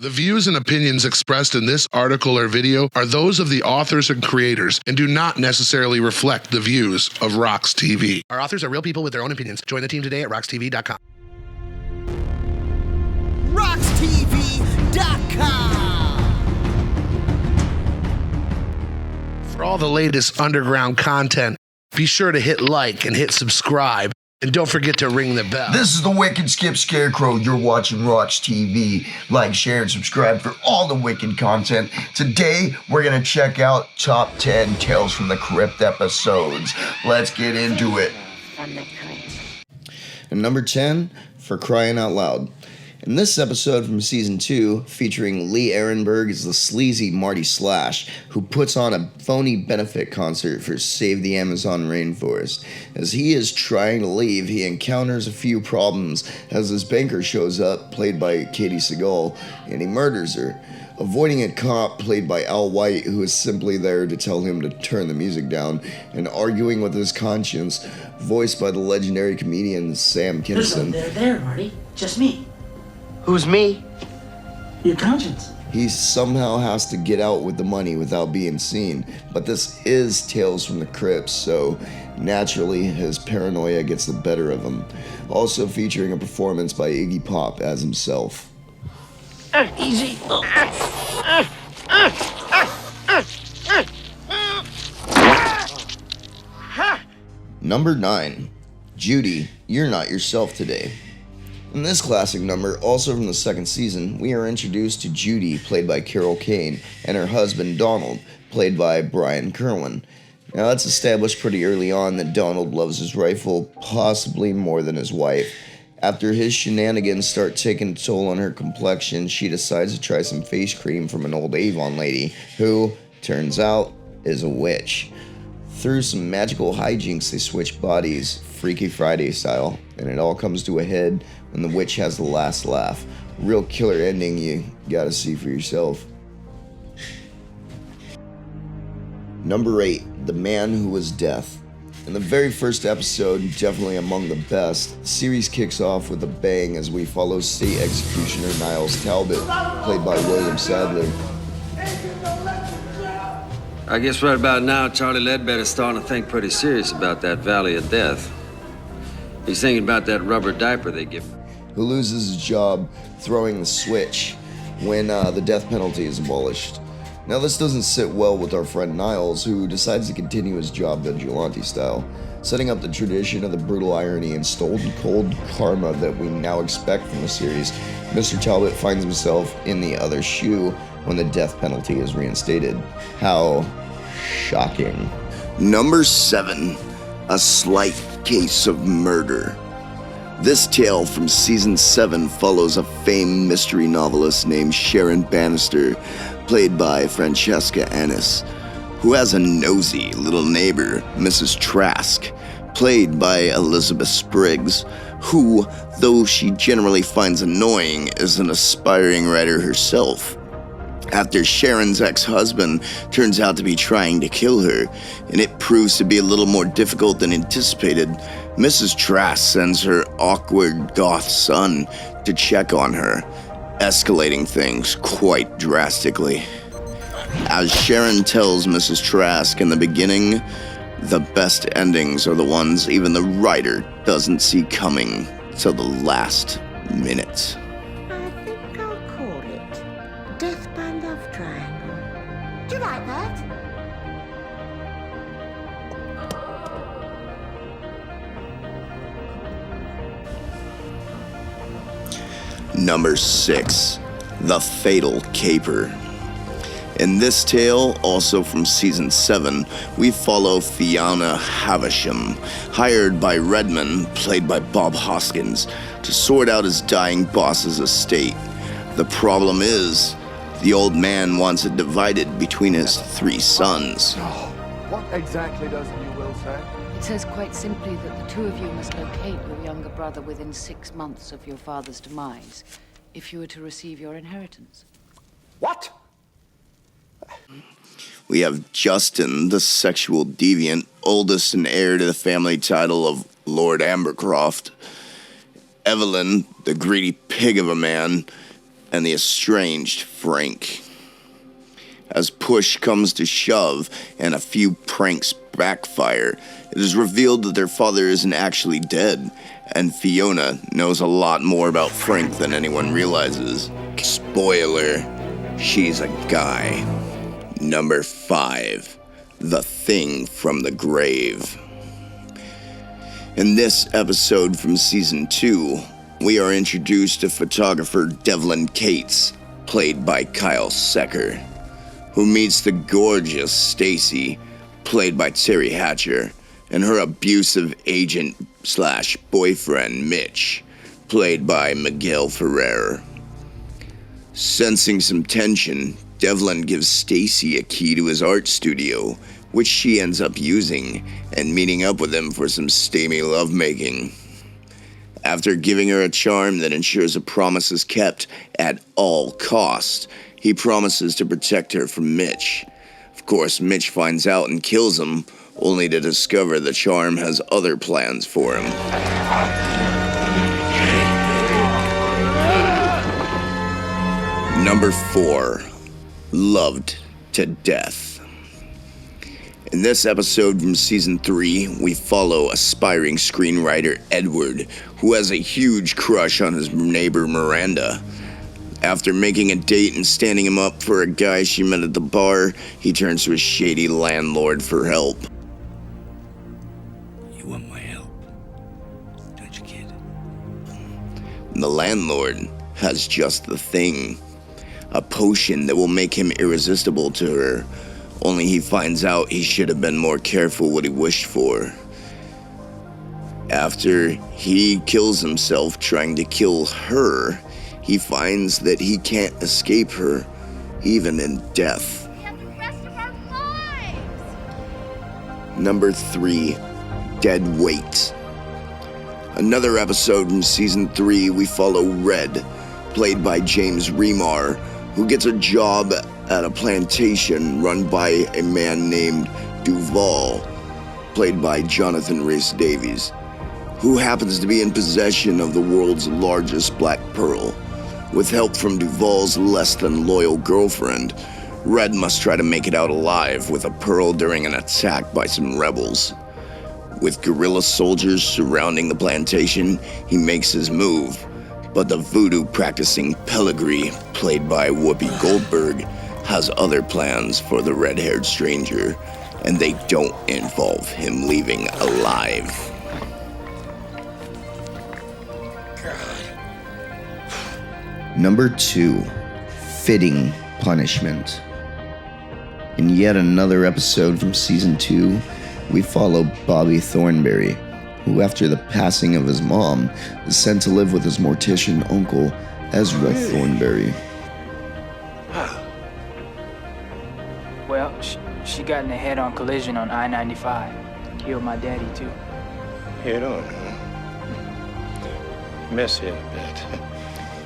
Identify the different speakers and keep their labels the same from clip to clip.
Speaker 1: The views and opinions expressed in this article or video are those of the authors and creators and do not necessarily reflect the views of RoX-TV. Our authors are real people with their own opinions. Join the team today at RoX-TV.com. RoX-TV.com. For all the latest underground content, be sure to hit like and hit subscribe. And don't forget to ring the bell.
Speaker 2: This is the wicked Skip Scarecrow. You're watching RoX-TV. Like, share, and subscribe for all the wicked content. Today, we're going to check out top 10 Tales from the Crypt episodes. Let's get into it.
Speaker 3: And number 10, For Crying Out Loud. In this episode from Season 2, featuring Lee Ehrenberg as the sleazy Marty Slash, who puts on a phony benefit concert for Save the Amazon Rainforest. As he is trying to leave, he encounters a few problems as his banker shows up, played by Katie Segal, and he murders her. Avoiding a cop, played by Al White, who is simply there to tell him to turn the music down, and arguing with his conscience, voiced by the legendary comedian Sam Kinison.
Speaker 4: There's no there, Marty. Just me.
Speaker 2: Who's me?
Speaker 4: Your conscience.
Speaker 3: He somehow has to get out with the money without being seen, but this is Tales from the Crypt, so naturally his paranoia gets the better of him. Also featuring a performance by Iggy Pop as himself.
Speaker 4: Easy.
Speaker 3: Number 9. Judy, You're Not Yourself Today. In this classic number, also from the second season, we are introduced to Judy, played by Carol Kane, and her husband Donald, played by Brian Kerwin. Now, it's established pretty early on that Donald loves his rifle possibly more than his wife. After his shenanigans start taking a toll on her complexion, she decides to try some face cream from an old Avon lady, who, turns out, is a witch. Through some magical hijinks, they switch bodies, Freaky Friday style, and it all comes to a head when the witch has the last laugh. Real killer ending you gotta see for yourself. Number 8, The Man Who Was Death. In the very first episode, definitely among the best, the series kicks off with a bang as we follow state executioner Niles Talbot, played by William Sadler.
Speaker 5: I guess right about now, Charlie Ledbetter's starting to think pretty serious about that Valley of Death. He's thinking about that rubber diaper they give him.
Speaker 3: Who loses his job throwing the switch when the death penalty is abolished. Now, this doesn't sit well with our friend Niles, who decides to continue his job vigilante style, setting up the tradition of the brutal irony and stone cold karma that we now expect from the series. Mr. Talbot finds himself in the other shoe when the death penalty is reinstated. How shocking.
Speaker 2: Number 7, A Slight Case of Murder. This tale from Season 7 follows a famed mystery novelist named Sharon Bannister, played by Francesca Annis, who has a nosy little neighbor, Mrs. Trask, played by Elizabeth Spriggs, who, though she generally finds annoying, is an aspiring writer herself. After Sharon's ex-husband turns out to be trying to kill her, and it proves to be a little more difficult than anticipated, Mrs. Trask sends her awkward goth son to check on her, escalating things quite drastically. As Sharon tells Mrs. Trask in the beginning, the best endings are the ones even the writer doesn't see coming till the last minute.
Speaker 6: I think I'll call it Death by Love Triangle. Do you like that?
Speaker 2: Number 6, The Fatal Caper. In this tale, also from Season 7, we follow Fiona Havisham, hired by Redmond, played by Bob Hoskins, to sort out his dying boss's estate. The problem is, the old man wants it divided between his 3 sons.
Speaker 7: What exactly does your will say?
Speaker 8: It says quite simply that the two of you must locate your younger brother within 6 months of your father's demise, if you were to receive your inheritance.
Speaker 7: What?
Speaker 2: We have Justin, the sexual deviant, oldest and heir to the family title of Lord Ambercroft. Evelyn, the greedy pig of a man. and the estranged Frank. As push comes to shove and a few pranks backfire, it is revealed that their father isn't actually dead, and Fiona knows a lot more about Frank than anyone realizes. Spoiler, she's a guy. Number 5, The Thing from the Grave. In this episode from Season 2, we are introduced to photographer Devlin Cates, played by Kyle Secker, who meets the gorgeous Stacy, played by Terry Hatcher, and her abusive agent/boyfriend Mitch, played by Miguel Ferrer. Sensing some tension, Devlin gives Stacy a key to his art studio, which she ends up using, and meeting up with him for some steamy lovemaking. After giving her a charm that ensures a promise is kept at all costs, he promises to protect her from Mitch. Of course, Mitch finds out and kills him, only to discover the charm has other plans for him. Number 4, Loved to Death. In this episode from Season 3, we follow aspiring screenwriter Edward, who has a huge crush on his neighbor Miranda. After making a date and standing him up for a guy she met at the bar, he turns to his shady landlord for help.
Speaker 9: You want my help, don't you, kid?
Speaker 2: The landlord has just the thing. A potion that will make him irresistible to her. Only he finds out he should have been more careful what he wished for. After he kills himself trying to kill her, he finds that he can't escape her, even in death.
Speaker 6: We have the rest of our lives!
Speaker 2: Number 3, Dead Weight. Another episode from Season 3, we follow Red, played by James Remar, who gets a job at a plantation run by a man named Duval, played by Jonathan Rhys Davies, who happens to be in possession of the world's largest black pearl. With help from Duval's less than loyal girlfriend, Red must try to make it out alive with a pearl during an attack by some rebels. With guerrilla soldiers surrounding the plantation, he makes his move, but the voodoo-practicing Pellegrini, played by Whoopi Goldberg, has other plans for the red-haired stranger, and they don't involve him leaving alive.
Speaker 3: Number 2, Fitting Punishment. In yet another episode from Season 2, we follow Bobby Thornberry, who after the passing of his mom is sent to live with his mortician uncle, Ezra Thornberry.
Speaker 10: Well, she got in a head-on collision on I-95. Killed my daddy, too.
Speaker 9: Head-on, huh? Miss it a bit.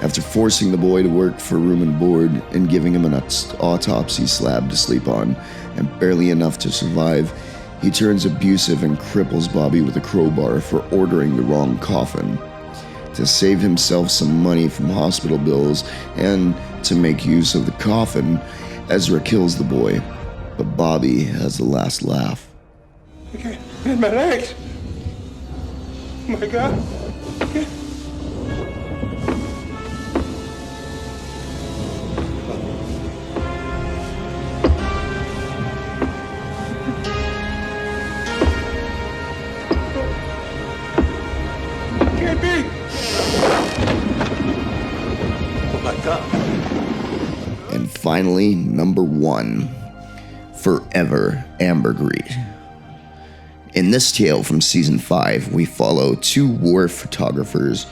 Speaker 3: After forcing the boy to work for room and board and giving him an autopsy slab to sleep on, and barely enough to survive, he turns abusive and cripples Bobby with a crowbar for ordering the wrong coffin. To save himself some money from hospital bills and to make use of the coffin, Ezra kills the boy, but Bobby has the last laugh.
Speaker 9: Okay, man, my legs. Oh my God. Okay. Can't be. Oh my God.
Speaker 3: And finally, number 1, Forever Ambergris. In this tale from Season 5, we follow 2 war photographers,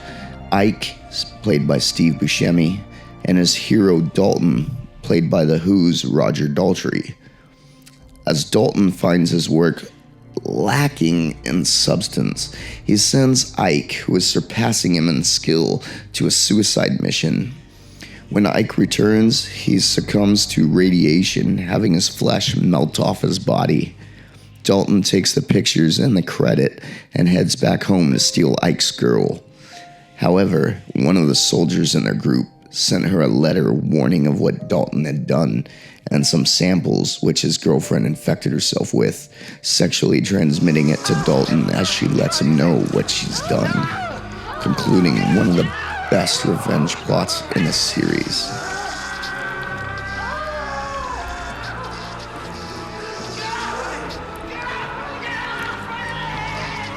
Speaker 3: Ike, played by Steve Buscemi, and his hero Dalton, played by The Who's Roger Daltrey. As Dalton finds his work lacking in substance, he sends Ike, who is surpassing him in skill, to a suicide mission. When Ike returns, he succumbs to radiation, having his flesh melt off his body. Dalton takes the pictures and the credit and heads back home to steal Ike's girl. However, one of the soldiers in their group sent her a letter warning of what Dalton had done and some samples which his girlfriend infected herself with, sexually transmitting it to Dalton as she lets him know what she's done, concluding one of the best revenge plots in the series.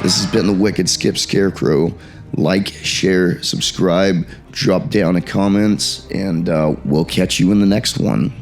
Speaker 3: This has been the Wicked Skip Scarecrow. Like, share, subscribe, drop down a comments, and we'll catch you in the next one.